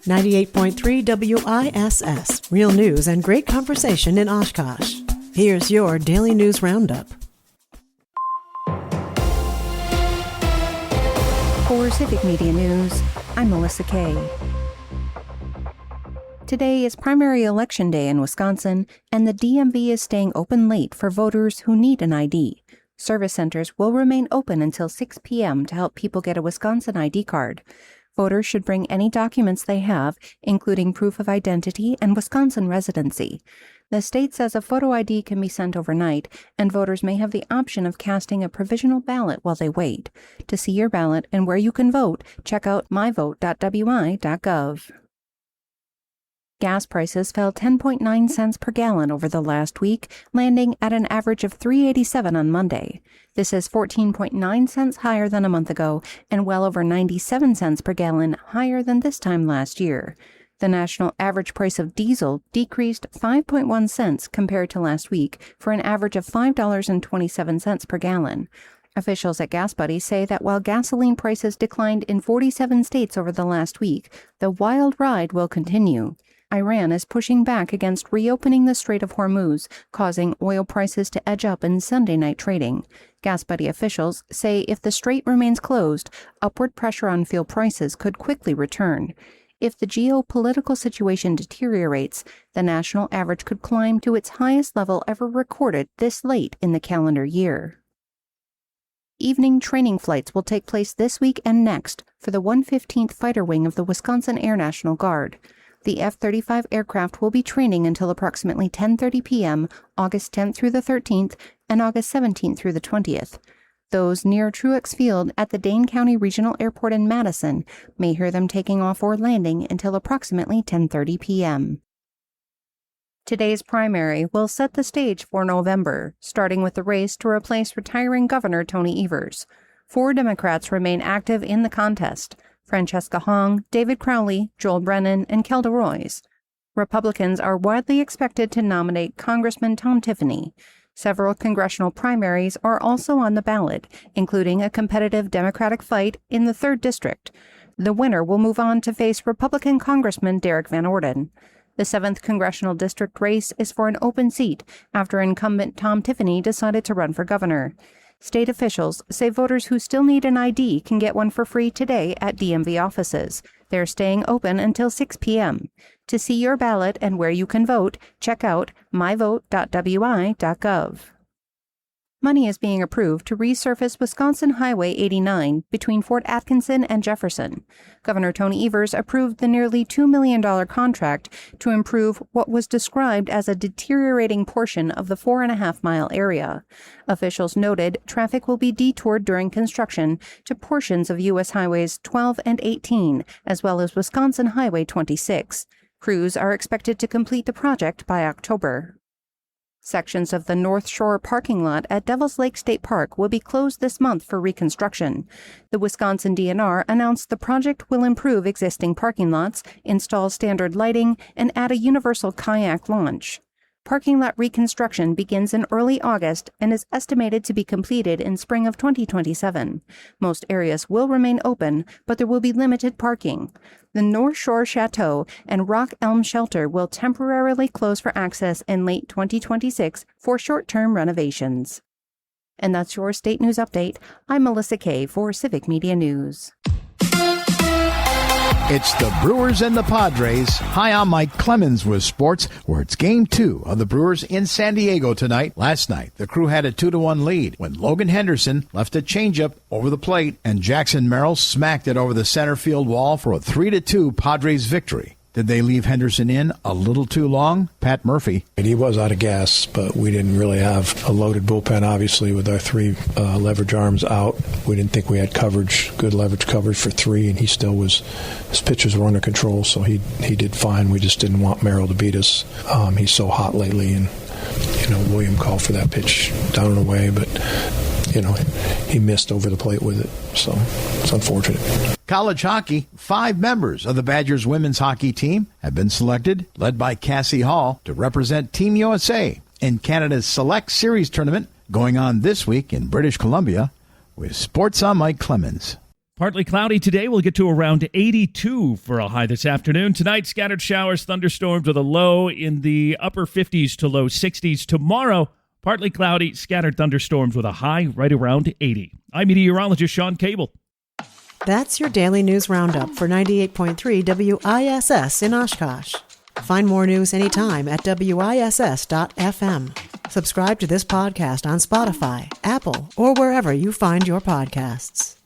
98.3 WISS. Real news and great conversation in Oshkosh. Here's your Daily News Roundup. For Civic Media News, I'm Melissa Kay. Today is primary election day in Wisconsin, and the DMV is staying open late for voters who need an ID. Service centers will remain open until 6 p.m. to help people get a Wisconsin ID card. Voters should bring any documents they have, including proof of identity and Wisconsin residency. The state says a photo ID can be sent overnight, and voters may have the option of casting a provisional ballot while they wait. To see your ballot and where you can vote, check out myvote.wi.gov. Gas prices fell 10.9 cents per gallon over the last week, landing at an average of $3.87 on Monday. This is 14.9 cents higher than a month ago and well over 97 cents per gallon higher than this time last year. The national average price of diesel decreased 5.1 cents compared to last week for an average of $5.27 per gallon. Officials at Gas Buddy say that while gasoline prices declined in 47 states over the last week, the wild ride will continue. Iran is pushing back against reopening the Strait of Hormuz, causing oil prices to edge up in Sunday night trading. Gas Buddy officials say if the strait remains closed, upward pressure on fuel prices could quickly return. If the geopolitical situation deteriorates, the national average could climb to its highest level ever recorded this late in the calendar year. Evening training flights will take place this week and next for the 115th Fighter Wing of the Wisconsin Air National Guard. The F-35 aircraft will be training until approximately 10:30 p.m., August 10th through the 13th, and August 17th through the 20th. Those near Truex Field at the Dane County Regional Airport in Madison may hear them taking off or landing until approximately 10:30 p.m. Today's primary will set the stage for November, starting with the race to replace retiring Governor Tony Evers. 4 Democrats remain active in the contest: Francesca Hong, David Crowley, Joel Brennan, and Kelda Royce. Republicans are widely expected to nominate Congressman Tom Tiffany. Several congressional primaries are also on the ballot, including a competitive Democratic fight in the 3rd District. The winner will move on to face Republican Congressman Derek Van Orden. The 7th Congressional District race is for an open seat after incumbent Tom Tiffany decided to run for governor. State officials say voters who still need an ID can get one for free today at DMV offices. They're staying open until 6 p.m. To see your ballot and where you can vote, check out myvote.wi.gov. Money is being approved to resurface Wisconsin Highway 89 between Fort Atkinson and Jefferson. Governor Tony Evers approved the nearly $2 million contract to improve what was described as a deteriorating portion of the 4.5-mile area. Officials noted traffic will be detoured during construction to portions of U.S. Highways 12 and 18, as well as Wisconsin Highway 26. Crews are expected to complete the project by October. Sections of the North Shore parking lot at Devil's Lake State Park will be closed this month for reconstruction. The Wisconsin DNR announced the project will improve existing parking lots, install standard lighting, and add a universal kayak launch. Parking lot reconstruction begins in early August and is estimated to be completed in spring of 2027. Most areas will remain open, but there will be limited parking. The North Shore Chateau and Rock Elm Shelter will temporarily close for access in late 2026 for short-term renovations. And that's your State News Update. I'm Melissa Kay for Civic Media News. It's the Brewers and the Padres. Hi, I'm Mike Clemens with sports, where it's Game 2 of the Brewers in San Diego tonight. Last night, the Crew had a 2-1 lead when Logan Henderson left a changeup over the plate, and Jackson Merrill smacked it over the center field wall for a 3-2 Padres victory. Did they leave Henderson in a little too long? Pat Murphy. And he was out of gas, but we didn't really have a loaded bullpen, obviously, with our 3 leverage arms out. We didn't think we had good leverage coverage for 3, and he still was, his pitches were under control, so he did fine. We just didn't want Merrill to beat us. He's so hot lately, and, William called for that pitch down and away, but, he missed over the plate with it, so it's unfortunate. College hockey, 5 members of the Badgers women's hockey team have been selected, led by Cassie Hall, to represent Team USA in Canada's Select Series tournament going on this week in British Columbia. With sports, I'm Mike Clemens. Partly cloudy today. We'll get to around 82 for a high this afternoon. Tonight, scattered showers, thunderstorms with a low in the upper 50s to low 60s. Tomorrow, partly cloudy, scattered thunderstorms with a high right around 80. I'm meteorologist Sean Cable. That's your daily news roundup for 98.3 WISS in Oshkosh. Find more news anytime at WISS.FM. Subscribe to this podcast on Spotify, Apple, or wherever you find your podcasts.